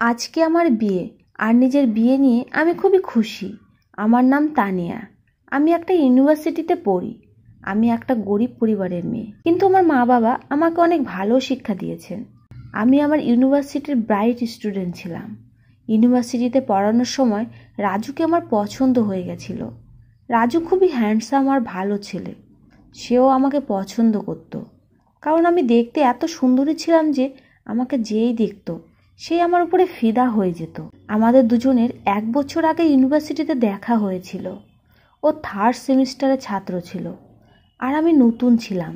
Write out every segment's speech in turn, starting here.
আজকে আমার বিয়ে, আর নিজের বিয়ে নিয়ে আমি খুবই খুশি। আমার নাম তানিয়া। আমি একটা ইউনিভার্সিটিতে পড়ি। আমি একটা গরিব পরিবারের মেয়ে, কিন্তু আমার মা বাবা আমাকে অনেক ভালো শিক্ষা দিয়েছেন। আমি আমার ইউনিভার্সিটির ব্রাইট স্টুডেন্ট ছিলাম। ইউনিভার্সিটিতে পড়ানোর সময় রাজুকে আমার পছন্দ হয়ে গেছিল। রাজু খুবই হ্যান্ডসাম আর ভালো ছেলে। সেও আমাকে পছন্দ করত, কারণ আমি দেখতে এত সুন্দরী ছিলাম যে আমাকে যেই দেখতো সেই আমার উপরে ফিদা হয়ে যেত। আমাদের দুজনের 1 বছর আগে ইউনিভার্সিটিতে দেখা হয়েছিল। ও 3rd সেমিস্টারের ছাত্র ছিল, আর আমি নতুন ছিলাম।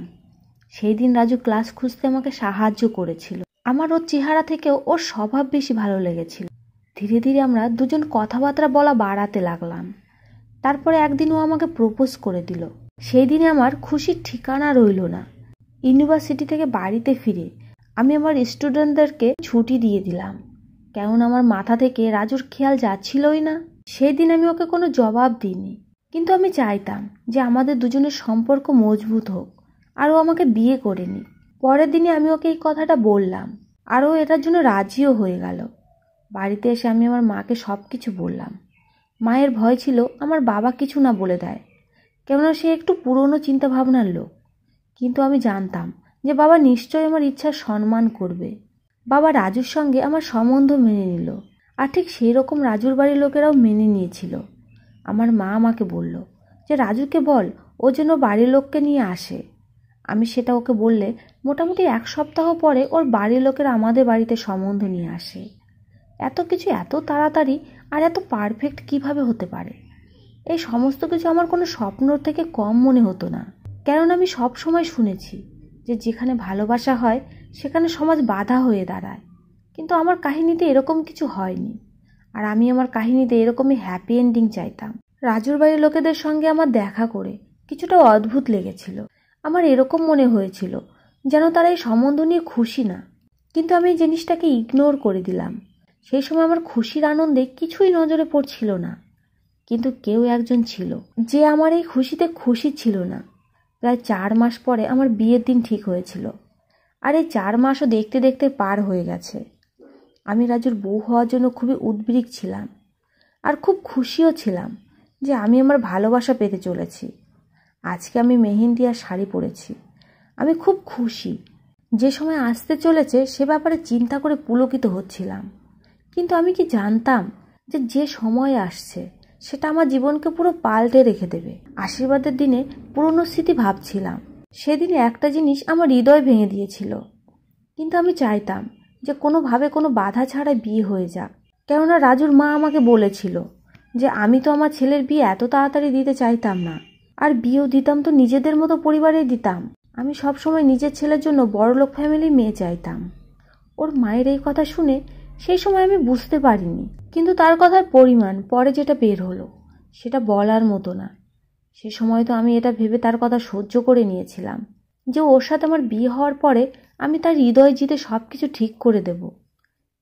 সেই দিন রাজু ক্লাস খুঁজতে আমাকে সাহায্য করেছিল। আমার ওর চেহারা থেকেও ওর স্বভাব বেশি ভালো লেগেছিল। ধীরে ধীরে আমরা দুজন কথাবার্তা বলা বাড়াতে লাগলাম। তারপরে একদিন ও আমাকে প্রপোজ করে দিল। সেই দিনে আমার খুশির ঠিকানা রইল না। ইউনিভার্সিটি থেকে বাড়িতে ফিরে আমি আমার স্টুডেন্টদেরকে ছুটি দিয়ে দিলাম, কেননা আমার মাথা থেকে রাজুর খেয়াল যাচ্ছিলই না। সেই দিন আমি ওকে কোনো জবাব দিইনি, কিন্তু আমি চাইতাম যে আমাদের দুজনের সম্পর্ক মজবুত হোক, আর ও আমাকে বিয়ে করেনি। পরের দিনে আমি ওকে এই কথাটা বললাম, আর ও এটার জন্য রাজিও হয়ে গেল। বাড়িতে এসে আমি আমার মাকে সব কিছু বললাম। মায়ের ভয় ছিল আমার বাবা কিছু না বলে দেয়, কেননা সে একটু পুরনো চিন্তাভাবনার লোক। কিন্তু আমি জানতাম যে বাবা নিশ্চয়ই আমার ইচ্ছার সম্মান করবে। বাবা রাজুর সঙ্গে আমার সম্বন্ধ মেনে নিল, আর ঠিক সেই রকম রাজুর বাড়ির লোকেরাও মেনে নিয়েছিল। আমার মা আমাকে বলল যে রাজুকে বল ও যেন বাড়ির লোককে নিয়ে আসে। আমি সেটা ওকে বললে মোটামুটি 1 সপ্তাহ পরে ওর বাড়ির লোকেরা আমাদের বাড়িতে সম্বন্ধ নিয়ে আসে। এত কিছু এত তাড়াতাড়ি আর এত পারফেক্ট কিভাবে হতে পারে? এই সমস্ত কিছু আমার কোনো স্বপ্নর থেকে কম মনে হতো না, কেননা আমি সব সময় শুনেছি যে যেখানে ভালোবাসা হয় সেখানে সমাজ বাধা হয়ে দাঁড়ায়। কিন্তু আমার কাহিনীতে এরকম কিছু হয়নি, আর আমি আমার কাহিনীতে এরকমই হ্যাপি এন্ডিং চাইতাম। রাজুর বাড়ির লোকেদের সঙ্গে আমার দেখা করে কিছুটা অদ্ভুত লেগেছিল। আমার এরকম মনে হয়েছিল যেন তারা এই সম্বন্ধ নিয়ে খুশি না, কিন্তু আমি এই জিনিসটাকে ইগনোর করে দিলাম। সেই সময় আমার খুশির আনন্দে কিছুই নজরে পড়ছিল না, কিন্তু কেউ একজন ছিল যে আমার এই খুশিতে খুশি ছিল না। প্রায় 4 মাস পরে আমার বিয়ের দিন ঠিক হয়েছিল, আর এই 4 মাসও দেখতে দেখতে পার হয়ে গেছে। আমি রাজুর বউ হওয়ার জন্য খুবই উদ্বিগ্ন ছিলাম, আর খুব খুশিও ছিলাম যে আমি আমার ভালোবাসা পেতে চলেছি। আজকে আমি মেহেন্দি আর শাড়ি পরেছি। আমি খুব খুশি। যে সময় আসতে চলেছে সে ব্যাপারে চিন্তা করে পুলকিত হচ্ছিলাম, কিন্তু আমি কি জানতাম যে যে সময় আসছে সেটা আমার জীবনকে পুরো পাল্টে রেখে দেবে। আশীর্বাদের দিনে পুরনো স্মৃতি ভাবছিলাম। সেদিনে একটা জিনিস আমার হৃদয় ভেঙে দিয়েছিল, কিন্তু আমি চাইতাম যে কোনোভাবে কোনো বাধা ছাড়াই বিয়ে হয়ে যাক, কেননা রাজুর মা আমাকে বলেছিল যে আমি তো আমার ছেলের বিয়ে এত তাড়াতাড়ি দিতে চাইতাম না, আর বিয়েও দিতাম তো নিজেদের মতো পরিবারেই দিতাম। আমি সবসময় নিজের ছেলের জন্য বড়লোক ফ্যামিলির মেয়ে চাইতাম। ওর মায়ের এই কথা শুনে সেই সময় আমি বুঝতে পারিনি, কিন্তু তার কথার পরিমাণ পরে যেটা বের হলো সেটা বলার মতো না। সে সময় তো আমি এটা ভেবে তার কথা সহ্য করে নিয়েছিলাম যে ওর সাথে আমার বিয়ে হওয়ার পরে আমি তার হৃদয় জিতে সব কিছু ঠিক করে দেব।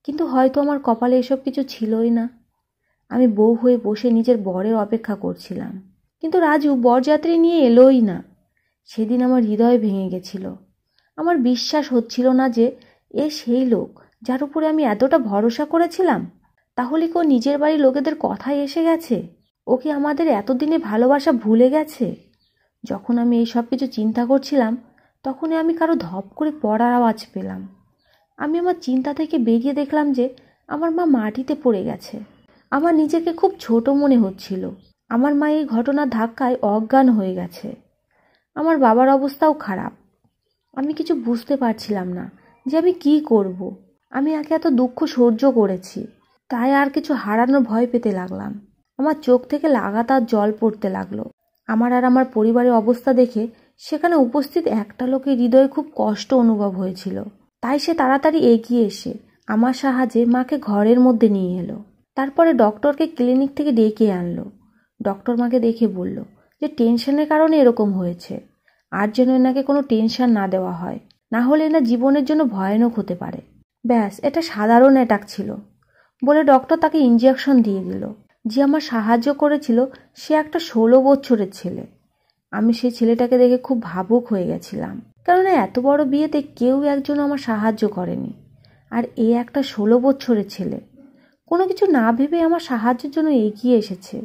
কিন্তু হয়তো আমার কপালে এসব কিছু ছিলই না। আমি বউ হয়ে বসে নিজের বরের অপেক্ষা করছিলাম, কিন্তু রাজু বরযাত্রী নিয়ে এলোই না। সেদিন আমার হৃদয় ভেঙে গেছিল। আমার বিশ্বাস হচ্ছিল না যে এ সেই লোক যার উপরে আমি এতটা ভরসা করেছিলাম। তাহলে কি ও নিজের বাড়ির লোকেদের কথায় এসে গেছে? ও কি আমাদের এতদিনে ভালোবাসা ভুলে গেছে? যখন আমি এই সব কিছু চিন্তা করছিলাম, তখনই আমি কারো ধপ করে পড়ার আওয়াজ পেলাম। আমি আমার চিন্তা থেকে বেরিয়ে দেখলাম যে আমার মা মাটিতে পড়ে গেছে। আমার নিজেকে খুব ছোট মনে হচ্ছিল। আমার মা এই ঘটনার ধাক্কায় অজ্ঞান হয়ে গেছে। আমার বাবার অবস্থাও খারাপ। আমি কিছু বুঝতে পারছিলাম না যে আমি কি করব। আমি একে এত দুঃখ সহ্য করেছি, তাই আর কিছু হারানোর ভয় পেতে লাগলাম। আমার চোখ থেকে লাগাতার জল পড়তে লাগলো। আমার আর আমার পরিবারের অবস্থা দেখে সেখানে উপস্থিত একটা লোকের হৃদয়ে খুব কষ্ট অনুভব হয়েছিল। তাই সে তাড়াতাড়ি এগিয়ে এসে আমার সাহায্যে মাকে ঘরের মধ্যে নিয়ে এলো। তারপরে ডক্টরকে ক্লিনিক থেকে ডেকে আনলো। ডক্টর মাকে দেখে বলল যে টেনশনের কারণে এরকম হয়েছে, আর যেন এনাকে কোনো টেনশন না দেওয়া হয়, না হলে এনার জীবনের জন্য ভয়ানক হতে পারে। ব্যাস, এটা সাধারণ অ্যাটাক ছিল বলে ডক্টর তাকে ইঞ্জেকশন দিয়ে দিল। যে আমার সাহায্য করেছিল সে একটা 16 বছরের ছেলে। আমি সেই ছেলেটাকে দেখে খুব ভাবুক হয়ে গেছিলাম, কেননা এত বড় বিয়েতে কেউ একজন আমার সাহায্য করেনি, আর এ একটা 16 বছরের ছেলে। কোনো কিছু না ভেবে আমার সাহায্যের জন্য এগিয়ে এসেছে।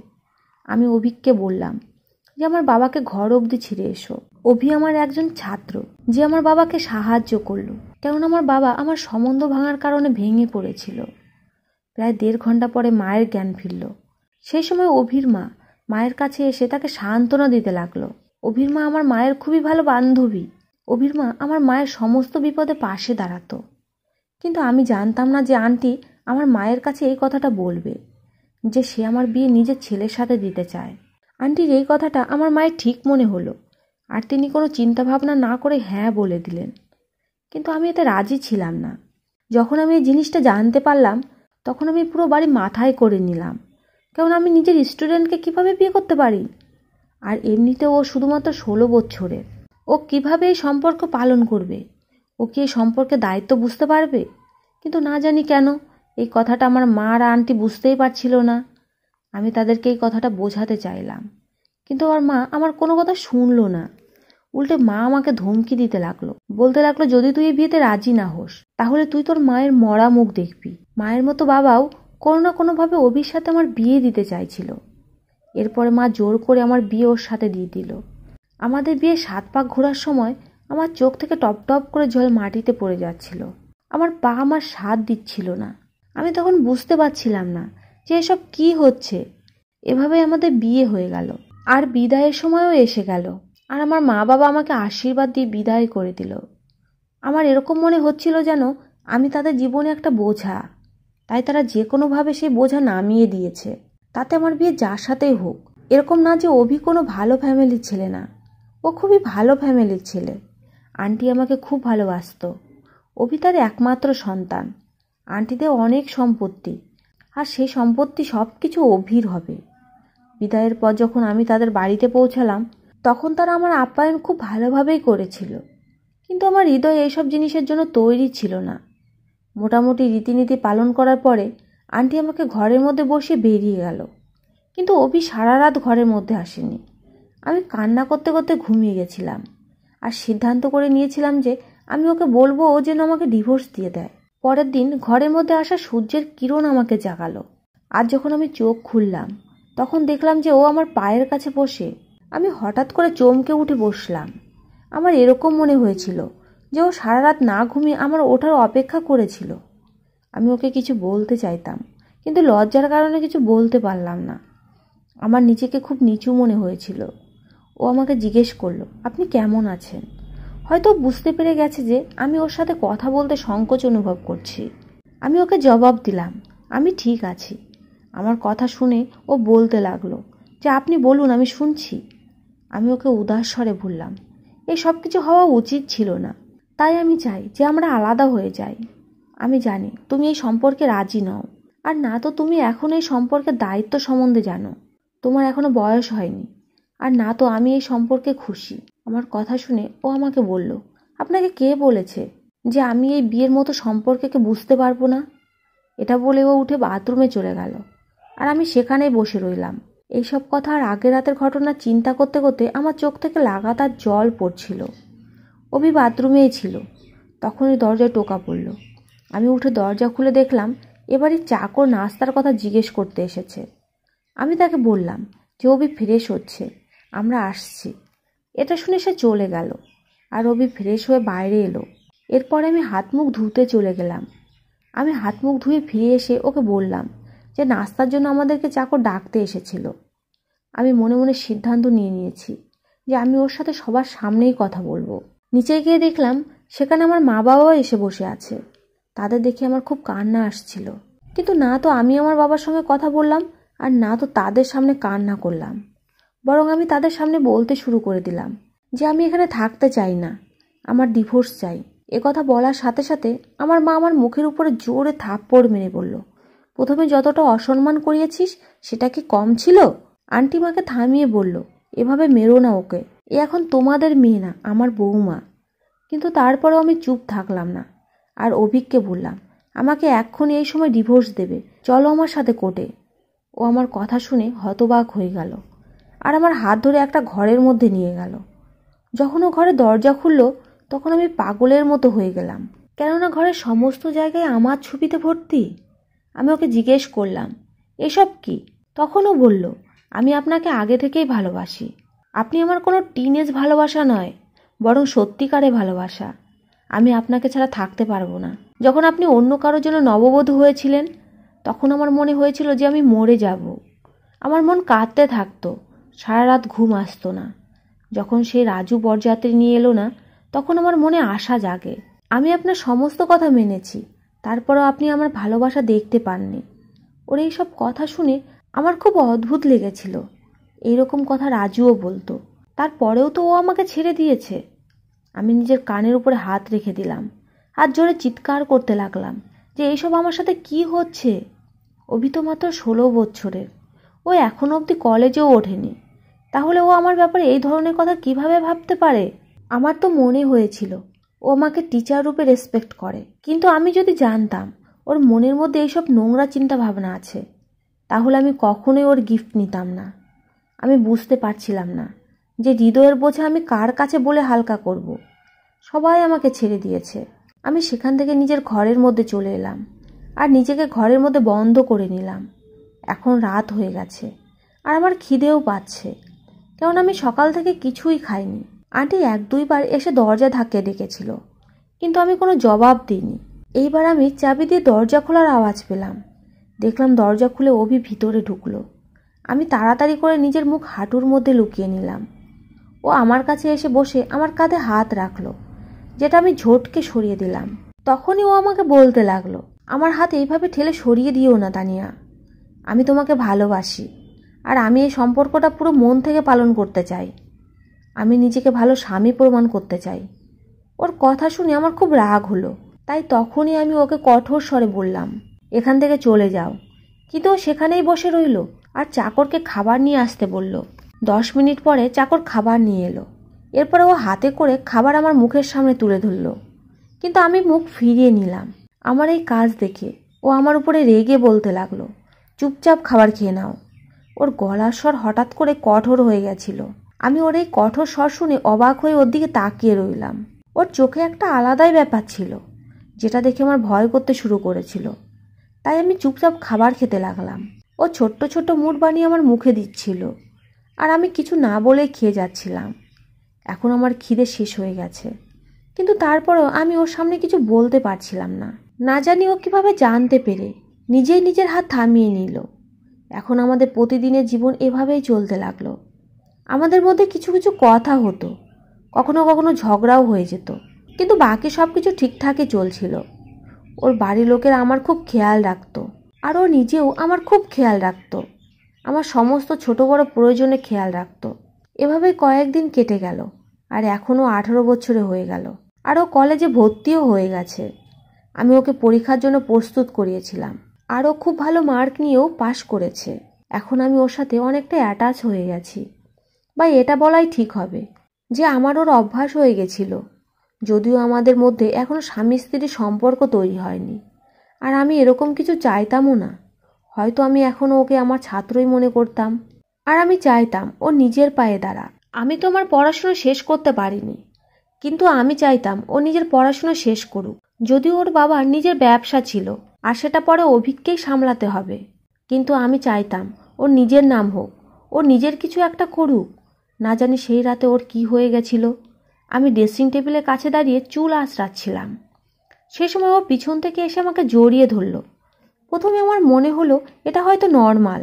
আমি অভিককে বললাম যে আমার বাবাকে ঘর অবধি ছেড়ে এসো। অভি আমার একজন ছাত্র যে আমার বাবাকে সাহায্য করলো, কেননা আমার বাবা আমার সম্বন্ধ ভাঙার কারণে ভেঙে পড়েছিল। প্রায় 1.5 ঘন্টা পরে মায়ের জ্ঞান ফিরল। সেই সময় অভির মা মায়ের কাছে এসে তাকে সান্ত্বনা দিতে লাগলো। অভির মা আমার মায়ের খুবই ভালো বান্ধবী। অভির মা আমার মায়ের সমস্ত বিপদে পাশে দাঁড়াতো। কিন্তু আমি জানতাম না যে আন্টি আমার মায়ের কাছে এই কথাটা বলবে যে সে আমার বিয়ে নিজের ছেলের সাথে দিতে চায়। আন্টির এই কথাটা আমার মায়ের ঠিক মনে হলো, আর তিনি কোনো চিন্তাভাবনা না করে হ্যাঁ বলে দিলেন। কিন্তু আমি এতে রাজি ছিলাম না। যখন আমি এই জিনিসটা জানতে পারলাম তখন আমি পুরো বাড়ি মাথায় করে নিলাম, কারণ আমি নিজের স্টুডেন্টকে কিভাবে বিয়ে করতে পারি? আর এমনিতে ও শুধুমাত্র 16 বছরের। ও কিভাবে এই সম্পর্ক পালন করবে? ও কি এই সম্পর্কে দায়িত্ব বুঝতে পারবে? কিন্তু না জানি কেন এই কথাটা আমার মা আর আন্টি বুঝতেই পারছিল না। আমি তাদেরকে এই কথাটা বোঝাতে চাইলাম, কিন্তু আমার মা আমার কোনো কথা শুনলো না। উল্টে মা আমাকে ধমকি দিতে লাগলো, বলতে লাগলো যদি তুই এই বিয়েতে রাজি না হোস তাহলে তুই তোর মায়ের মরা মুখ দেখবি। মায়ের মতো বাবাও কোনো না কোনোভাবে অভির সাথে আমার বিয়ে দিতে চাইছিল। এরপরে মা জোর করে আমার বিয়ে ওর সাথে দিয়ে দিল। আমাদের বিয়ে 7 পাক ঘোরার সময় আমার চোখ থেকে টপ টপ করে জল মাটিতে পড়ে যাচ্ছিল। আমার পা আমার সাথ দিচ্ছিল না। আমি তখন বুঝতে পারছিলাম না যে এসব কি হচ্ছে। এভাবে আমাদের বিয়ে হয়ে গেল, আর বিদায়ের সময়ও এসে গেল, আর আমার মা বাবা আমাকে আশীর্বাদ দিয়ে বিদায় করে দিল। আমার এরকম মনে হচ্ছিল যেন আমি তাদের জীবনে একটা বোঝা, তাই তারা যে কোনোভাবে সেই বোঝা নামিয়ে দিয়েছে, তাতে আমার বিয়ে যার সাথেই হোক। এরকম না যে অভি কোনো ভালো ফ্যামিলির ছেলে না, ও খুবই ভালো ফ্যামিলির ছেলে। আন্টি আমাকে খুব ভালোবাসতো। অভি তার একমাত্র সন্তান। আন্টিদের অনেক সম্পত্তি, আর সেই সম্পত্তি সব কিছু অভির হবে। বিদায়ের পর যখন আমি তাদের বাড়িতে পৌঁছালাম তখন তারা আমার আপ্যায়ন খুব ভালোভাবেই করেছিল, কিন্তু আমার হৃদয় এইসব জিনিসের জন্য তৈরি ছিল না। মোটামুটি রীতিনীতি পালন করার পরে আন্টি আমাকে ঘরের মধ্যে বসিয়ে বেরিয়ে গেল, কিন্তু অভি সারা রাত ঘরের মধ্যে আসেনি। আমি কান্না করতে করতে ঘুমিয়ে গেছিলাম, আর সিদ্ধান্ত করে নিয়েছিলাম যে আমি ওকে বলবো ও যেন আমাকে ডিভোর্স দিয়ে দেয়। পরের দিন ঘরের মধ্যে আসা সূর্যের কিরণ আমাকে জাগালো। আর যখন আমি চোখ খুললাম তখন দেখলাম যে ও আমার পায়ের কাছে বসে। আমি হঠাৎ করে চমকে উঠে বসলাম। আমার এরকম মনে হয়েছিল যে ও সারা রাত না ঘুমিয়ে আমার ওঠার অপেক্ষা করেছিল। আমি ওকে কিছু বলতে চাইতাম, কিন্তু লজ্জার কারণে কিছু বলতে পারলাম না। আমার নিজেকে খুব নিচু মনে হয়েছিল। ও আমাকে জিজ্ঞেস করলো, আপনি কেমন আছেন? হয়তো বুঝতে পেরে গেছে যে আমি ওর সাথে কথা বলতে সংকোচ অনুভব করছি। আমি ওকে জবাব দিলাম, আমি ঠিক আছি। আমার কথা শুনে ও বলতে লাগলো যে আপনি বলুন, আমি শুনছি। আমি ওকে উদাস স্বরে বললাম, এই সব কিছু হওয়া উচিত ছিল না, তাই আমি চাই যে আমরা আলাদা হয়ে যাই। আমি জানি তুমি এই সম্পর্কে রাজি নও, আর না তো তুমি এখন এই সম্পর্কের দায়িত্ব সম্বন্ধে জানো। তোমার এখনো বয়স হয়নি, আর না তো আমি এই সম্পর্কে খুশি। আমার কথা শুনে ও আমাকে বলল, আপনাকে কে বলেছে যে আমি এই বিয়ের মতো সম্পর্ককে বুঝতে পারবো না? এটা বলে ও উঠে বাথরুমে চলে গেল, আর আমি সেখানেই বসে রইলাম। এইসব কথা আর আগের রাতের ঘটনা চিন্তা করতে করতে আমার চোখ থেকে লাগাতার জল পড়ছিল। অভি বাথরুমেই ছিল। তখনই দরজায় টোকা পড়ল। আমি উঠে দরজা খুলে দেখলাম এবারে চাকর নাস্তার কথা জিজ্ঞেস করতে এসেছে। আমি তাকে বললাম যে অভি ফ্রেশ হচ্ছে, আমরা আসছি। এটা শুনে সে চলে গেল, আর অভি ফ্রেশ হয়ে বাইরে এলো। এরপরে আমি হাত মুখ ধুতে চলে গেলাম। আমি হাত মুখ ধুয়ে ফিরে এসে ওকে বললাম যে নাস্তার জন্য আমাদেরকে চাকর ডাকতে এসেছিল। আমি মনে মনে সিদ্ধান্ত নিয়ে নিয়েছি যে আমি ওর সাথে সবার সামনেই কথা বলবো। নিচে গিয়ে দেখলাম সেখানে আমার মা বাবাও এসে বসে আছে। তাদের দেখে আমার খুব কান্না আসছিল, কিন্তু না তো আমি আমার বাবার সঙ্গে কথা বললাম, আর না তো তাদের সামনে কান্না করলাম। বরং আমি তাদের সামনে বলতে শুরু করে দিলাম যে আমি এখানে থাকতে চাই না, আমার ডিভোর্স চাই। কথা বলার সাথে সাথে আমার মা আমার মুখের উপরে জোরে থাপ্পড় মেরে বলল, প্রথমে যতটা অসম্মান করিয়েছিস সেটা কি কম ছিল? আন্টি মাকে থামিয়ে বলল, এভাবে মেরো না ওকে, এ এখন তোমাদের মেয়ে না, আমার বৌমা। কিন্তু তারপরেও আমি চুপ থাকলাম না, আর অভিককে বললাম আমাকে এক্ষুনি এই সময় ডিভোর্স দেবে, চলো আমার সাথে কোর্টে। ও আমার কথা শুনে হতবাক হয়ে গেল, আর আমার হাত ধরে একটা ঘরের মধ্যে নিয়ে গেল। যখন ও ঘরে দরজা খুলল তখন আমি পাগলের মতো হয়ে গেলাম, কেননা ঘরের সমস্ত জায়গায় আমার ছবিতে ভর্তি। আমি ওকে জিজ্ঞেস করলাম, এসব কি? তখনও বলল, আমি আপনাকে আগে থেকেই ভালোবাসি। আপনি আমার কোনো টিনেজ ভালোবাসা নয়, বরং সত্যিকারে ভালোবাসা। আমি আপনাকে ছাড়া থাকতে পারবো না। যখন আপনি অন্য কারোর জন্য নববধূ হয়েছিলেন, তখন আমার মনে হয়েছিল যে আমি মরে যাব। আমার মন কাঁদতে থাকতো, সারা রাত ঘুম আসতো না। যখন সেই রাজু বরযাত্রী নিয়ে এলো না, তখন আমার মনে আশা জাগে। আমি আপনার সমস্ত কথা মেনেছি, তারপরেও আপনি আমার ভালোবাসা দেখতে পাননি। ওর এইসব কথা শুনে আমার খুব অদ্ভুত লেগেছিল। এইরকম কথা রাজুও বলতো, তারপরেও তো ও আমাকে ছেড়ে দিয়েছে। আমি নিজের কানের উপরে হাত রেখে দিলাম, আর জোরে চিৎকার করতে লাগলাম যে এইসব আমার সাথে কি হচ্ছে। অভি তো মাত্র 16 বছরের, ও এখনো অবধি কলেজেও ওঠেনি। তাহলে ও আমার ব্যাপারে এই ধরনের কথা কিভাবে ভাবতে পারে? আমার তো মনে হয়েছিল ও আমাকে টিচার রূপে রেসপেক্ট করে, কিন্তু আমি যদি জানতাম ওর মনের মধ্যে এইসব নোংরা চিন্তা ভাবনা আছে, তাহলে আমি কখনোই ওর গিফট নিতাম না। আমি বুঝতে পারছিলাম না যে হৃদয়ের বোঝা আমি কার কাছে বলে হালকা করব। সবাই আমাকে ছেড়ে দিয়েছে। আমি সেখান থেকে নিজের ঘরের মধ্যে চলে এলাম, আর নিজেকে ঘরের মধ্যে বন্ধ করে নিলাম। এখন রাত হয়ে গেছে, আর আমার খিদেও পাচ্ছে, কারণ আমি সকাল থেকে কিছুই খাইনি। আন্টি 1-2 বার এসে দরজা ধাক্কে ডেকেছিল, কিন্তু আমি কোনো জবাব দিইনি। এইবার আমি চাবি দিয়ে দরজা খোলার আওয়াজ পেলাম। দেখলাম দরজা খুলে অভি ভিতরে ঢুকলো। আমি তাড়াতাড়ি করে নিজের মুখ হাঁটুর মধ্যে লুকিয়ে নিলাম। ও আমার কাছে এসে বসে আমার কাঁধে হাত রাখলো, যেটা আমি ঝটকে সরিয়ে দিলাম। তখনই ও আমাকে বলতে লাগলো, আমার হাত এইভাবে ঠেলে সরিয়ে দিও না তানিয়া। আমি তোমাকে ভালোবাসি, আর আমি এই সম্পর্কটা পুরো মন থেকে পালন করতে চাই। আমি নিজেকে ভালো স্বামী প্রমাণ করতে চাই। ওর কথা শুনে আমার খুব রাগ হলো, তাই তখনই আমি ওকে কঠোর স্বরে বললাম, এখান থেকে চলে যাও। কিন্তু ও সেখানেই বসে রইল আর চাকরকে খাবার নিয়ে আসতে বলল। 10 মিনিট পরে চাকর খাবার নিয়ে এলো। এরপরে ও হাতে করে খাবার আমার মুখের সামনে তুলে ধরল, কিন্তু আমি মুখ ফিরিয়ে নিলাম। আমার এই কাজ দেখে ও আমার উপরে রেগে বলতে লাগলো, চুপচাপ খাবার খেয়ে নাও। ওর গলার স্বর হঠাৎ করে কঠোর হয়ে গেছিল। আমি ওর এই কঠোর স্বর শুনে অবাক হয়ে ওর দিকে তাকিয়ে রইলাম। ওর চোখে একটা আলাদাই ব্যাপার ছিল, যেটা দেখে আমার ভয় করতে শুরু করেছিল। তাই আমি চুপচাপ খাবার খেতে লাগলাম। ও ছোট্ট ছোট্ট মুঠ বানিয়ে আমার মুখে দিচ্ছিল, আর আমি কিছু না বলেই খেয়ে যাচ্ছিলাম। এখন আমার খিদে শেষ হয়ে গেছে, কিন্তু তারপরেও আমি ওর সামনে কিছু বলতে পারছিলাম না। না জানি ও কিভাবে জানতে পেরে নিজেই নিজের হাত থামিয়ে নিল। এখন আমাদের প্রতিদিনের জীবন এভাবেই চলতে লাগলো। আমাদের মধ্যে কিছু কিছু কথা হতো, কখনো কখনো ঝগড়াও হয়ে যেত, কিন্তু বাকি সব কিছু ঠিকঠাকই চলছিল। ওর বাড়ির লোকেরা আমার খুব খেয়াল রাখতো, আর ও নিজেও আমার খুব খেয়াল রাখতো। আমার সমস্ত ছোট বড় প্রয়োজনে খেয়াল রাখতো। এভাবেই কয়েকদিন কেটে গেল, আর এখনও 18 বছরে হয়ে গেল, আর ও কলেজে ভর্তিও হয়ে গেছে। আমি ওকে পরীক্ষার জন্য প্রস্তুত করিয়েছিলাম, আর ও খুব ভালো মার্ক নিয়েও পাশ করেছে। এখন আমি ওর সাথে অনেকটা অ্যাটাচ হয়ে গেছি, বা এটা বলাই ঠিক হবে যে আমার ওর অভ্যাস হয়ে গেছিল। যদিও আমাদের মধ্যে এখনও স্বামী স্ত্রীর সম্পর্ক তৈরি হয়নি, আর আমি এরকম কিছু চাইতামও না। হয়তো আমি এখনও ওকে আমার ছাত্রই মনে করতাম, আর আমি চাইতাম ও নিজের পায়ে দাঁড়াক। আমি তো আমার পড়াশোনা শেষ করতে পারিনি, কিন্তু আমি চাইতাম ও নিজের পড়াশোনা শেষ করুক। যদিও ওর বাবার নিজের ব্যবসা ছিল, আর সেটা পরে অভিককেই সামলাতে হবে, কিন্তু আমি চাইতাম ওর নিজের নাম হোক, ও নিজের কিছু একটা করুক। না জানি সেই রাতে ওর কি হয়ে গেছিল। আমি ড্রেসিং টেবিলের কাছে দাঁড়িয়ে চুল আঁচড়াচ্ছিলাম। সে সময় ও পিছন থেকে এসে আমাকে জড়িয়ে ধরল। প্রথমে আমার মনে হলো এটা হয়তো নর্মাল,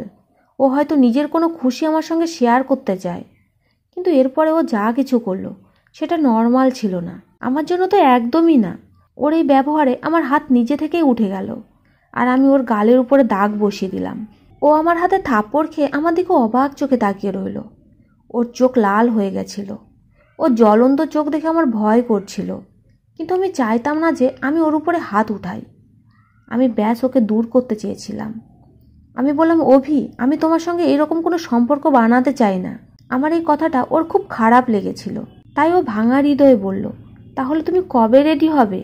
ও হয়তো নিজের কোনো খুশি আমার সঙ্গে শেয়ার করতে চায়। কিন্তু এরপরে ও যা কিছু করলো সেটা নর্মাল ছিল না, আমার জন্য তো একদমই না। ওর এই ব্যবহারে আমার হাত নিজে থেকেই উঠে গেল, আর আমি ওর গালের উপরে দাগ বসিয়ে দিলাম। ও আমার হাতে থাপ্পড় খেয়ে আমার দিকে অবাক চোখে তাকিয়ে রইল। ওর চোখ লাল হয়ে গেছিল। ওর জ্বলন্ত চোখ দেখে আমার ভয় করছিল, কিন্তু আমি চাইতাম না যে আমি ওর উপরে হাত উঠাই। আমি ব্যাস ওকে দূর করতে চেয়েছিলাম। আমি বললাম, অভি, আমি তোমার সঙ্গে এরকম কোনো সম্পর্ক বানাতে চাই না। আমার এই কথাটা ওর খুব খারাপ লেগেছিল, তাই ও ভাঙা হৃদয়ে বলল, তাহলে তুমি কবে রেডি হবে?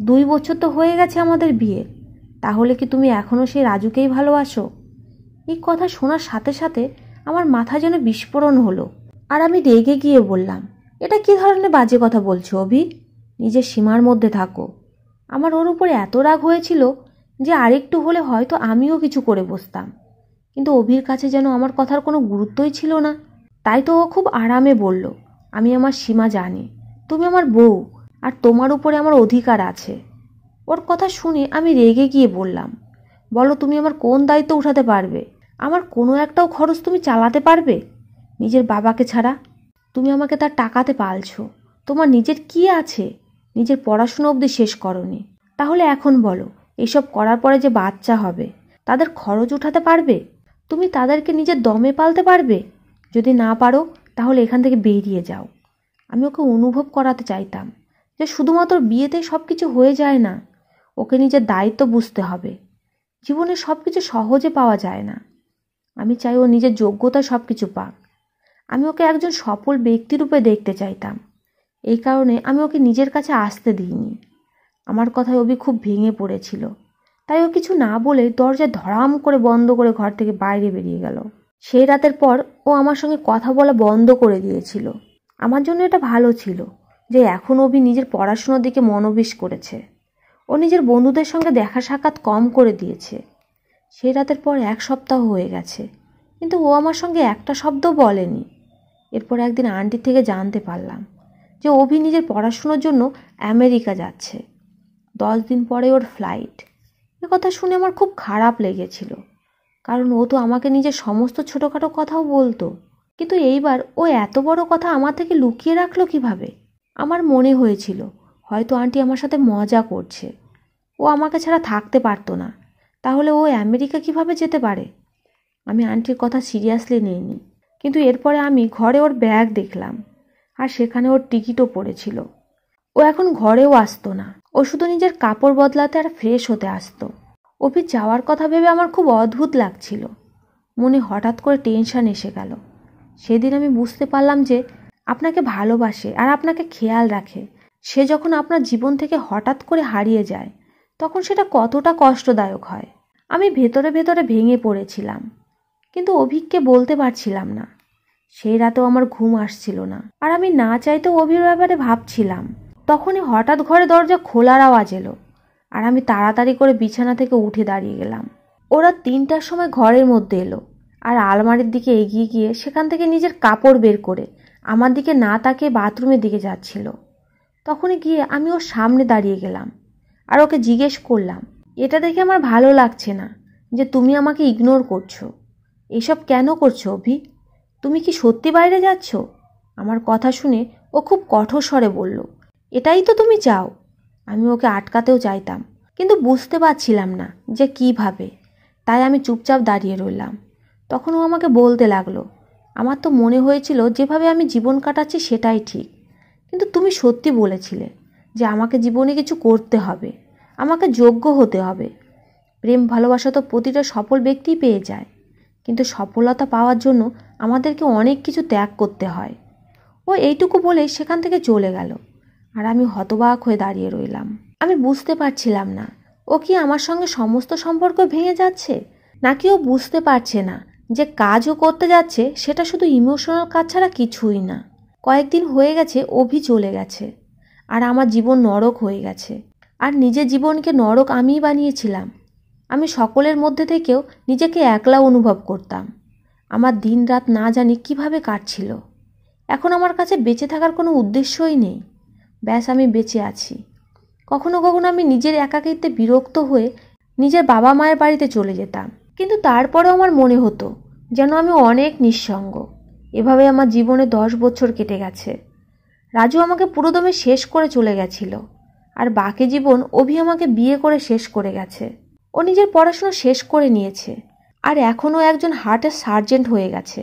2 বছর তো হয়ে গেছে আমাদের বিয়ে, তাহলে কি তুমি এখনও সেই রাজুকেই ভালোবাসো? এই কথা শোনার সাথে সাথে আমার মাথা যেন বিস্ফোরণ হলো, আর আমি রেগে গিয়ে বললাম, এটা কি ধরনের বাজে কথা বলছো অভি? নিজের সীমার মধ্যে থাকো। আমার ওর উপরে এত রাগ হয়েছিল যে আরেকটু হলে হয়তো আমিও কিছু করে বসতাম, কিন্তু অভির কাছে যেন আমার কথার কোনো গুরুত্বই ছিল না। তাই তো ও খুব আরামে বলল, আমি আমার সীমা জানি, তুমি আমার বউ, আর তোমার উপরে আমার অধিকার আছে। ওর কথা শুনে আমি রেগে গিয়ে বললাম, বলো তুমি আমার কোন দায়িত্ব উঠাতে পারবে? আমার কোনো একটাও খরচ তুমি চালাতে পারবে নিজের বাবাকে ছাড়া? তুমি আমাকে তার টাকাতে পালছো, তোমার নিজের কি আছে? নিজের পড়াশুনো অবধি শেষ করনি, তাহলে এখন বলো, এসব করার পরে যে বাচ্চা হবে তাদের খরচ উঠাতে পারবে? তুমি তাদেরকে নিজের দমে পালতে পারবে? যদি না পারো তাহলে এখান থেকে বেরিয়ে যাও। আমি ওকে অনুভব করাতে চাইতাম যে শুধুমাত্র বিয়েতে সব কিছু হয়ে যায় না, ওকে নিজের দায়িত্ব বুঝতে হবে। জীবনে সব কিছু সহজে পাওয়া যায় না। আমি চাই ও নিজের যোগ্যতায় সব কিছু পাক। আমি ওকে একজন সফল ব্যক্তিরূপে দেখতে চাইতাম। এই কারণে আমি ওকে নিজের কাছে আসতে দিইনি। আমার কথায় অভি খুব ভেঙে পড়েছিল, তাই ও কিছু না বলে দরজা ধড়াম করে বন্ধ করে ঘর থেকে বাইরে বেরিয়ে গেল। সেই রাতের পর ও আমার সঙ্গে কথা বলা বন্ধ করে দিয়েছিল। আমার জন্য এটা ভালো ছিল যে এখন অভি নিজের পড়াশোনার দিকে মনোনিবেশ করেছে। ও নিজের বন্ধুদের সঙ্গে দেখা সাক্ষাৎ কম করে দিয়েছে। সেই রাতের পর 1 সপ্তাহ হয়ে গেছে, কিন্তু ও আমার সঙ্গে একটা শব্দও বলেনি। এরপর একদিন আন্টি থেকে জানতে পারলাম যে অভি নিজের পড়াশোনার জন্য আমেরিকা যাচ্ছে। 10 দিন পরে ওর ফ্লাইট। এ কথা শুনে আমার খুব খারাপ লেগেছিল, কারণ ও তো আমাকে নিজের সমস্ত ছোটোখাটো কথাও বলতো। কিন্তু এইবার ও এত বড় কথা আমার থেকে লুকিয়ে রাখলো কিভাবে? আমার মনে হয়েছিল হয়তো আন্টি আমার সাথে মজা করছে। ও আমাকে ছাড়া থাকতে পারতো না, তাহলে ও আমেরিকা কিভাবে যেতে পারে? আমি আন্টির কথা সিরিয়াসলি নিইনি, কিন্তু এরপরে আমি ঘরে ওর ব্যাগ দেখলাম, আর সেখানে ওর টিকিটও পড়েছিল। ও এখন ঘরেও আসতো না, ও শুধু নিজের কাপড় বদলাতে আর ফ্রেশ হতে আসতো। অভি যাওয়ার কথা ভেবে আমার খুব অদ্ভুত লাগছিল। মনে হঠাৎ করে টেনশন এসে গেল। সেদিন আমি বুঝতে পারলাম যে আপনাকে ভালোবাসে আর আপনাকে খেয়াল রাখে সে যখন আপনার জীবন থেকে হঠাৎ করে হারিয়ে যায়, তখন সেটা কতটা কষ্টদায়ক হয়। আমি ভেতরে ভেতরে ভেঙে পড়েছিলাম, কিন্তু অভিককে বলতে পারছিলাম না। সেই রাতেও আমার ঘুম আসছিল না, আর আমি না চাইতেও অভির ব্যাপারে ভাবছিলাম। তখনই হঠাৎ ঘরে দরজা খোলার আওয়াজ এলো, আর আমি তাড়াতাড়ি করে বিছানা থেকে উঠে দাঁড়িয়ে গেলাম। ওরা 3টার সময় ঘরের মধ্যে এলো, আর আলমারির দিকে এগিয়ে গিয়ে সেখান থেকে নিজের কাপড় বের করে আমার দিকে না তাকিয়ে বাথরুমের দিকে যাচ্ছিল। তখনই গিয়ে আমি ওর সামনে দাঁড়িয়ে গেলাম, আর ওকে জিজ্ঞেস করলাম, এটা দেখে আমার ভালো লাগছে না যে তুমি আমাকে ইগনোর করছো। এসব কেন করছো অভি? তুমি কি সত্যি বাইরে যাচ্ছ? আমার কথা শুনে ও খুব কঠোর স্বরে বলল, এটাই তো তুমি চাও? আমি ওকে আটকাতেও চাইতাম, কিন্তু বুঝতে পারছিলাম না যে কিভাবে। তাই আমি চুপচাপ দাঁড়িয়ে রইলাম। তখন ও আমাকে বলতে লাগলো, আমার তো মনে হয়েছিল যেভাবে আমি জীবন কাটাচ্ছি সেটাই ঠিক, কিন্তু তুমি সত্যি বলেছিলে যে আমাকে জীবনে কিছু করতে হবে, আমাকে যোগ্য হতে হবে। প্রেম ভালোবাসা তো প্রতিটা সফল ব্যক্তিই পেয়ে যায়, কিন্তু সফলতা পাওয়ার জন্য আমাদেরকে অনেক কিছু ত্যাগ করতে হয়। ও এইটুকু বলে সেখান থেকে চলে গেল, আর আমি হতবাক হয়ে দাঁড়িয়ে রইলাম। আমি বুঝতে পারছিলাম না ও কি আমার সঙ্গে সমস্ত সম্পর্ক ভেঙে যাচ্ছে, নাকি ও বুঝতে পারছে না যে কাজও করতে যাচ্ছে সেটা শুধু ইমোশনাল কাজ ছাড়া কিছুই না। কয়েকদিন হয়ে গেছে অভি চলে গেছে, আর আমার জীবন নরক হয়ে গেছে। আর নিজের জীবনকে নরক আমিই বানিয়েছিলাম। আমি সকলের মধ্যে থেকেও নিজেকে একলা অনুভব করতাম। আমার দিন রাত না জানি কিভাবে কাটছিল। এখন আমার কাছে বেঁচে থাকার কোনো উদ্দেশ্যই নেই। ব্যাস আমি বেঁচে আছি। কখনো কখনো আমি নিজের একাকিত্বে বিরক্ত হয়ে নিজের বাবা মায়ের বাড়িতে চলে যেতাম, কিন্তু তারপরেও আমার মনে হতো যেন আমি অনেক নিঃসঙ্গ। এভাবে আমার জীবনে 10 বছর কেটে গেছে। রাজু আমাকে পুরোদমে শেষ করে চলে গেছিল, আর বাকি জীবন অভি আমাকে বিয়ে করে শেষ করে গেছে। ও নিজের পড়াশোনা শেষ করে নিয়েছে, আর এখনও একজন হার্টের সার্জেন্ট হয়ে গেছে।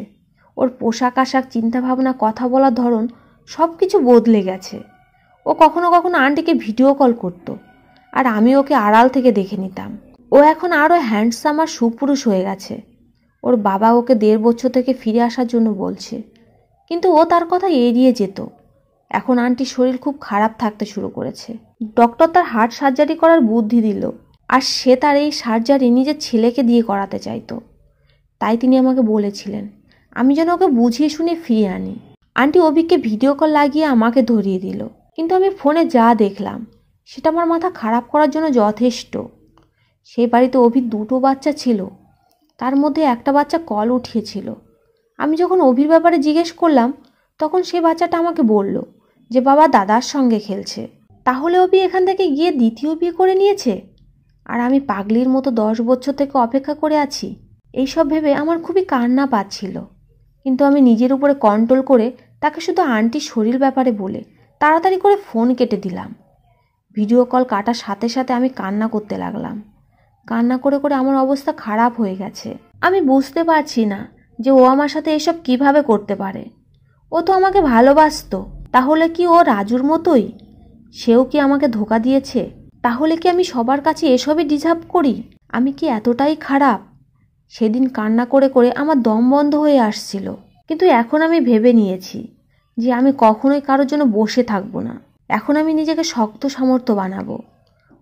ওর পোশাক আশাক, চিন্তাভাবনা, কথা বলার ধরন সব কিছু বদলে গেছে। ও কখনো কখনো আন্টিকে ভিডিও কল করত, আর আমি ওকে আড়াল থেকে দেখে নিতাম। ও এখন আরও হ্যান্ডসাম আর সুপুরুষ হয়ে গেছে। ওর বাবা ওকে 1.5 বছর থেকে ফিরে আসার জন্য বলছে, কিন্তু ও তার কথা এড়িয়ে যেত। এখন আন্টির শরীর খুব খারাপ থাকতে শুরু করেছে। ডক্টর তার হার্ট সার্জারি করার বুদ্ধি দিল, আর সে তার এই সার্জারি নিজের ছেলেকে দিয়ে করাতে চাইতো। তাই তিনি আমাকে বলেছিলেন আমি যেন ওকে বুঝিয়ে শুনে ফিরিয়ে আনি। আন্টি অভিককে ভিডিও কল লাগিয়ে আমাকে ধরিয়ে দিল, কিন্তু আমি ফোনে যা দেখলাম সেটা আমার মাথা খারাপ করার জন্য যথেষ্ট। সেই বাড়িতে অভির 2টো বাচ্চা ছিল, তার মধ্যে একটা বাচ্চা কল উঠিয়েছিল। আমি যখন অভির ব্যাপারে জিজ্ঞেস করলাম তখন সে বাচ্চাটা আমাকে বলল যে বাবা দাদার সঙ্গে খেলছে। তাহলে অভি এখান থেকে গিয়ে দ্বিতীয় বিয়ে করে নিয়েছে, আর আমি পাগলির মতো 10 বছর থেকে অপেক্ষা করে আছি। এইসব ভেবে আমার খুবই কান্না পাচ্ছিল, কিন্তু আমি নিজের উপরে কন্ট্রোল করে তাকে শুধু আন্টির শরীর ব্যাপারে বলে তাড়াতাড়ি করে ফোন কেটে দিলাম। ভিডিও কল কাটার সাথে সাথে আমি কান্না করতে লাগলাম। কান্না করে করে আমার অবস্থা খারাপ হয়ে গেছে। আমি বুঝতে পারছি না যে ও আমার সাথে এসব কিভাবে করতে পারে। ও তো আমাকে ভালোবাসতো, তাহলে কি ও রাজুর মতোই? সেও কি আমাকে ধোঁকা দিয়েছে? তাহলে কি আমি সবার কাছে এসবই ডিজার্ভ করি? আমি কি এতটাই খারাপ? সেদিন কান্না করে করে আমার দম বন্ধ হয়ে আসছিল, কিন্তু এখন আমি ভেবে নিয়েছি যে আমি কখনোই কারোর জন্য বসে থাকবো না। এখন আমি নিজেকে শক্ত সামর্থ্য বানাবো।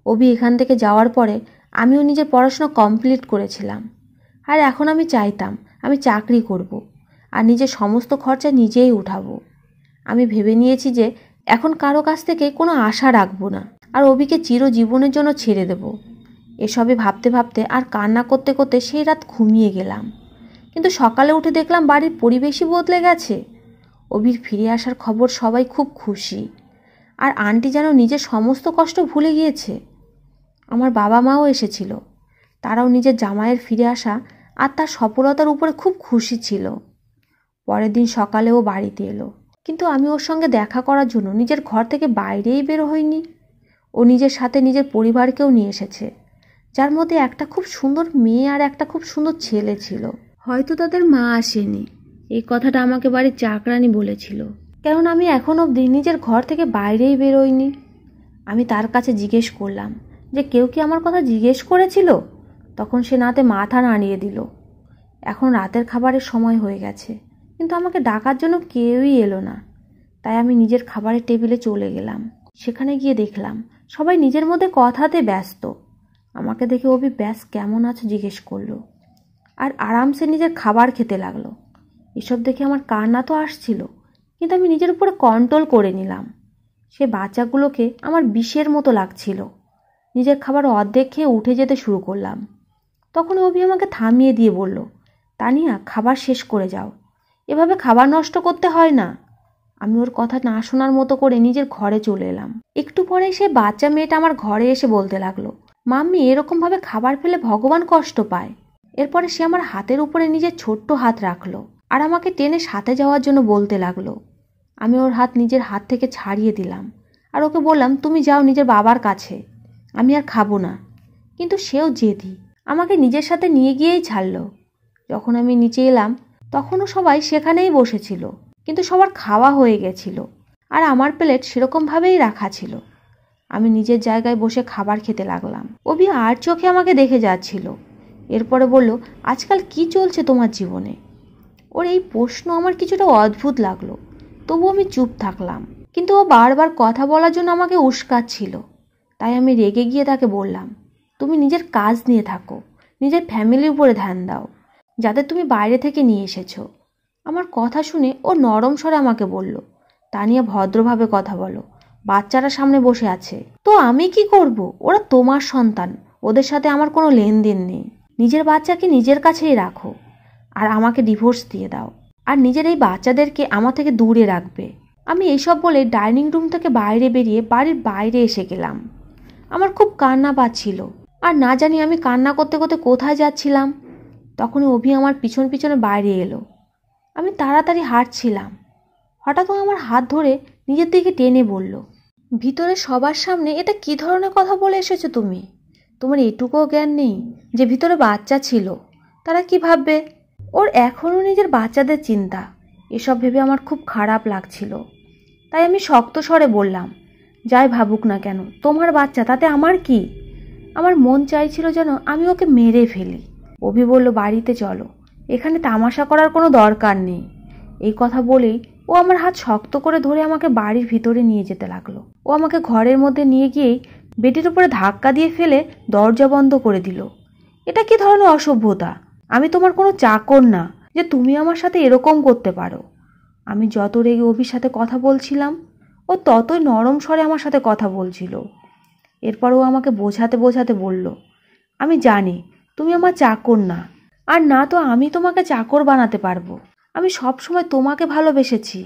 অভি এখান থেকে যাওয়ার পরে আমিও নিজের পড়াশোনা কমপ্লিট করেছিলাম, আর এখন আমি চাইতাম আমি চাকরি করব আর নিজের সমস্ত খরচা নিজেই উঠাবো। আমি ভেবে নিয়েছি যে এখন কারো কাছ থেকে কোনো আশা রাখবো না, আর অভিকে চিরজীবনের জন্য ছেড়ে দেব। এসবে ভাবতে ভাবতে আর কান্না করতে করতে সেই রাত ঘুমিয়ে গেলাম। কিন্তু সকালে উঠে দেখলাম বাড়ির পরিবেশই বদলে গেছে। অভির ফিরে আসার খবর সবাই খুব খুশি, আর আন্টি যেন নিজের সমস্ত কষ্ট ভুলে গিয়েছে। আমার বাবা মাও এসেছিল, তারাও নিজের জামাইয়ের ফিরে আসা আর তার সফলতার উপরে খুব খুশি ছিল। পরের দিন সকালে ও বাড়িতে এলো, কিন্তু আমি ওর সঙ্গে দেখা করার জন্য নিজের ঘর থেকে বাইরেই বের হইনি। ও নিজের সাথে নিজের পরিবারকেও নিয়ে এসেছে, যার মধ্যে একটা খুব সুন্দর মেয়ে আর একটা খুব সুন্দর ছেলে ছিল। হয়তো তাদের মা আসেনি, এই কথাটা আমাকে বাড়ির চাকরানি বলেছিল, কারণ আমি এখন অবধি নিজের ঘর থেকে বাইরেই বেরোইনি। আমি তার কাছে জিজ্ঞেস করলাম যে কেউ কি আমার কথা জিজ্ঞেস করেছিল? তখন সে নাতে মাথা নাড়িয়ে দিল। এখন রাতের খাবারের সময় হয়ে গেছে, কিন্তু আমাকে ডাকার জন্য কেউই এলো না। তাই আমি নিজের খাবারের টেবিলে চলে গেলাম। সেখানে গিয়ে দেখলাম সবাই নিজের মধ্যে কথাতে ব্যস্ত। আমাকে দেখে অভি ব্যাস কেমন আছো জিজ্ঞেস করলো, আর আরামসে নিজের খাবার খেতে লাগলো। এসব দেখে আমার কান্না তো আসছিল, কিন্তু আমি নিজের উপরে কন্ট্রোল করে নিলাম। সে বাচ্চাগুলোকে আমার বিষের মতো লাগছিল। নিজের খাবার অর্ধেক খেয়ে উঠে যেতে শুরু করলাম। তখন অভি আমাকে থামিয়ে দিয়ে বলল, তানিয়া খাবার শেষ করে যাও, এভাবে খাবার নষ্ট করতে হয় না। আমি ওর কথা না শোনার মতো করে নিজের ঘরে চলে এলাম। একটু পরে সে বাচ্চা মেয়েটা আমার ঘরে এসে বলতে লাগলো, মাম্মি এরকমভাবে খাবার ফেলে ভগবান কষ্ট পায়। এরপরে সে আমার হাতের উপরে নিজের ছোট্ট হাত রাখলো আর আমাকে টেনে সাথে যাওয়ার জন্য বলতে লাগলো। আমি ওর হাত নিজের হাত থেকে ছাড়িয়ে দিলাম আর ওকে বললাম, তুমি যাও নিজের বাবার কাছে, আমি আর খাবো না। কিন্তু সেও জেদি, আমাকে নিজের সাথে নিয়ে গিয়েই ছাড়লো। যখন আমি নিচে এলাম তখনও সবাই সেখানেই বসেছিল, কিন্তু সবার খাওয়া হয়ে গেছিল আর আমার প্লেট সেরকমভাবেই রাখা ছিল। আমি নিজের জায়গায় বসে খাবার খেতে লাগলাম। অভি আর চোখে আমাকে দেখে যাচ্ছিল। এরপরে বলল, আজকাল কি চলছে তোমার জীবনে? ওর এই প্রশ্ন আমার কিছুটা অদ্ভুত লাগলো, তবু আমি চুপ থাকলাম। কিন্তু ও বারবার কথা বলার জন্য আমাকে উস্কাচ্ছিল। তাই আমি রেগে গিয়ে তাকে বললাম, তুমি নিজের কাজ নিয়ে থাকো, নিজের ফ্যামিলির উপরে ধ্যান দাও, যাতে তুমি বাইরে থেকে নিয়ে এসেছো। আমার কথা শুনে ও নরম স্বরে আমাকে বলল, তানিয়া ভদ্রভাবে কথা বলো, বাচ্চারা সামনে বসে আছে, তো আমি কি করব? ওরা তোমার সন্তান, ওদের সাথে আমার কোনো লেনদেন নেই। নিজের বাচ্চাকে নিজের কাছেই রাখো আর আমাকে ডিভোর্স দিয়ে দাও, আর নিজের এই বাচ্চাদেরকে আমার থেকে দূরে রাখবে। আমি এইসব বলে ডাইনিং রুম থেকে বাইরে বেরিয়ে বাড়ির বাইরে এসে গেলাম। আমার খুব কান্না পাচ্ছিল, আর না জানি আমি কান্না করতে করতে কোথায় যাচ্ছিলাম। তখনই অভি আমার পিছন পিছনে বাইরে এলো। আমি তাড়াতাড়ি হাঁটছিলাম, হঠাৎ ও আমার হাত ধরে নিজের দিকে টেনে বলল, ভিতরে সবার সামনে এটা কি ধরনের কথা বলে এসেছো তুমি? তোমার এটুকুও জ্ঞান নেই যে ভিতরে বাচ্চা ছিল, তারা কি ভাববে? ওর এখনও নিজের বাচ্চাদের চিন্তা। এসব ভেবে আমার খুব খারাপ লাগছিল। তাই আমি শক্ত স্বরে বললাম, যাই ভাবুক না কেন, তোমার বাচ্চা, তাতে আমার কি? আমার মন চাইছিল যেন আমি ওকে মেরে ফেলি। অভি বলল, বাড়িতে চলো, এখানে তামাশা করার কোনো দরকার নেই। এই কথা বলেই ও আমার হাত শক্ত করে ধরে আমাকে বাড়ির ভিতরে নিয়ে যেতে লাগলো। ও আমাকে ঘরের মধ্যে নিয়ে গিয়েই বেডের উপরে ধাক্কা দিয়ে ফেলে দরজা বন্ধ করে দিল। এটা কি ধরনের অসভ্যতা? আমি তোমার কোনো চাকর না যে তুমি আমার সাথে এরকম করতে পারো। আমি যত রেগে অভির সাথে কথা বলছিলাম, ও ততই নরম স্বরে আমার সাথে কথা বলছিল। এরপর ও আমাকে বোঝাতে বোঝাতে বলল, আমি জানি তুমি আমার চাকর না, আর না তো আমি তোমাকে চাকর বানাতে পারবো। আমি সবসময় তোমাকে ভালোবেসেছি,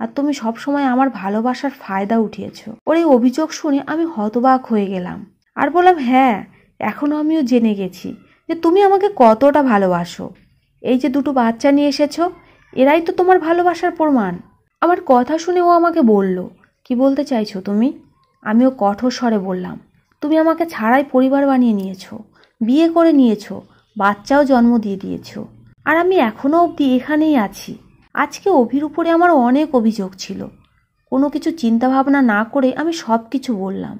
আর তুমি সবসময় আমার ভালোবাসার ফায়দা উঠিয়েছ। ওর এই অভিযোগ শুনে আমি হতবাক হয়ে গেলাম আর বললাম, হ্যাঁ, এখনো আমিও জেনে গেছি যে তুমি আমাকে কতটা ভালোবাসো। এই যে দুটো বাচ্চা নিয়ে এসেছো, এরাই তো তোমার ভালোবাসার প্রমাণ। আমার কথা শুনে ও আমাকে বলল, কি বলতে চাইছো তুমি? আমিও কঠোর স্বরে বললাম, তুমি আমাকে ছাড়াই পরিবার বানিয়ে নিয়েছো, বিয়ে করে নিয়েছো, বাচ্চাও জন্ম দিয়ে দিয়েছো, আর আমি এখনো অবধি এখানেই আছি। আজকে অভির উপরে আমার অনেক অভিযোগ ছিল। কোনো কিছু চিন্তা ভাবনা না করে আমি সব কিছু বললাম।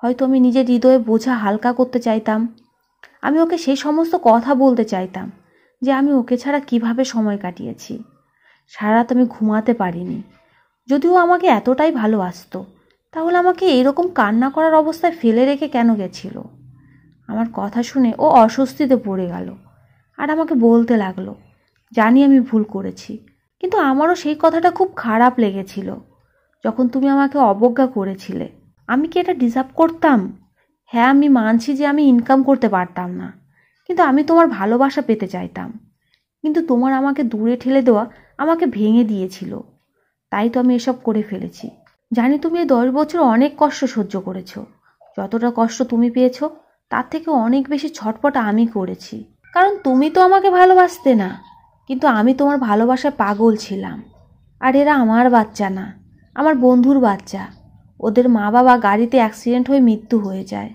হয়তো আমি নিজের হৃদয়ে বোঝা হালকা করতে চাইতাম। আমি ওকে সেই সমস্ত কথা বলতে চাইতাম যে আমি ওকে ছাড়া কিভাবে সময় কাটিয়েছি। সারা রাত আমি ঘুমাতে পারিনি। যদিও আমাকে এতটাই ভালোবাসতো, তাহলে আমাকে এরকম কান্না করার অবস্থায় ফেলে রেখে কেন গেছিল? আমার কথা শুনে ও অস্বস্তিতে পড়ে গেল আর আমাকে বলতে লাগলো, জানি আমি ভুল করেছি, কিন্তু আমারও সেই কথাটা খুব খারাপ লেগেছিল যখন তুমি আমাকে অবজ্ঞা করেছিলে। আমি কি এটা ডিজার্ভ করতাম? হ্যাঁ, আমি মানছি যে আমি ইনকাম করতে পারতাম না, কিন্তু আমি তোমার ভালোবাসা পেতে চাইতাম। কিন্তু তোমার আমাকে দূরে ঠেলে দেওয়া আমাকে ভেঙে দিয়েছিল। তাই তো আমি এসব করে ফেলেছি। জানি তুমি এই 10 বছর অনেক কষ্ট সহ্য করেছো। যতটা কষ্ট তুমি পেয়েছো তার থেকে অনেক বেশি ছটফট আমি করেছি, কারণ তুমি তো আমাকে ভালোবাসতে না, কিন্তু আমি তোমার ভালোবাসায় পাগল ছিলাম। আর এরা আমার বাচ্চা না, আমার বন্ধুর বাচ্চা। ওদের মা বাবা গাড়িতে অ্যাক্সিডেন্ট হয়ে মৃত্যু হয়ে যায়,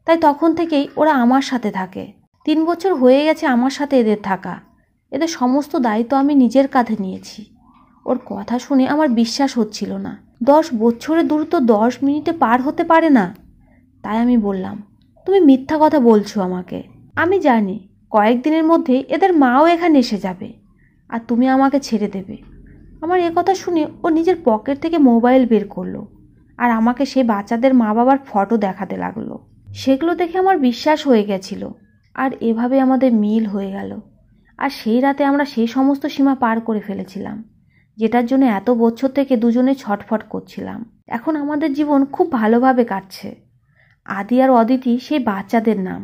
তাই তখন থেকেই ওরা আমার সাথে থাকে। 3 বছর হয়ে গেছে আমার সাথে এদের থাকা। এদের সমস্ত দায়িত্ব আমি নিজের কাঁধে নিয়েছি। ওর কথা শুনে আমার বিশ্বাস হচ্ছিল না। 10 বছরের দূরত্ব 10 মিনিটে পার হতে পারে না। তাই আমি বললাম, তুমি মিথ্যা কথা বলছো আমাকে। আমি জানি কয়েকদিনের মধ্যেই এদের মাও এখানে এসে যাবে, আর তুমি আমাকে ছেড়ে দেবে। আমার এ কথা শুনে ও নিজের পকেট থেকে মোবাইল বের করলো আর আমাকে সেই বাচ্চাদের মা বাবার ফটো দেখাতে লাগলো। সেগুলো দেখে আমার বিশ্বাস হয়ে গেছিল, আর এভাবে আমাদের মিল হয়ে গেল। আর সেই রাতে আমরা সেই সমস্ত সীমা পার করে ফেলেছিলাম, যেটার জন্য এত বছর থেকে দুজনে ছটফট করছিলাম। এখন আমাদের জীবন খুব ভালোভাবে কাটছে। আদি আর অদিতি সেই বাচ্চাদের নাম।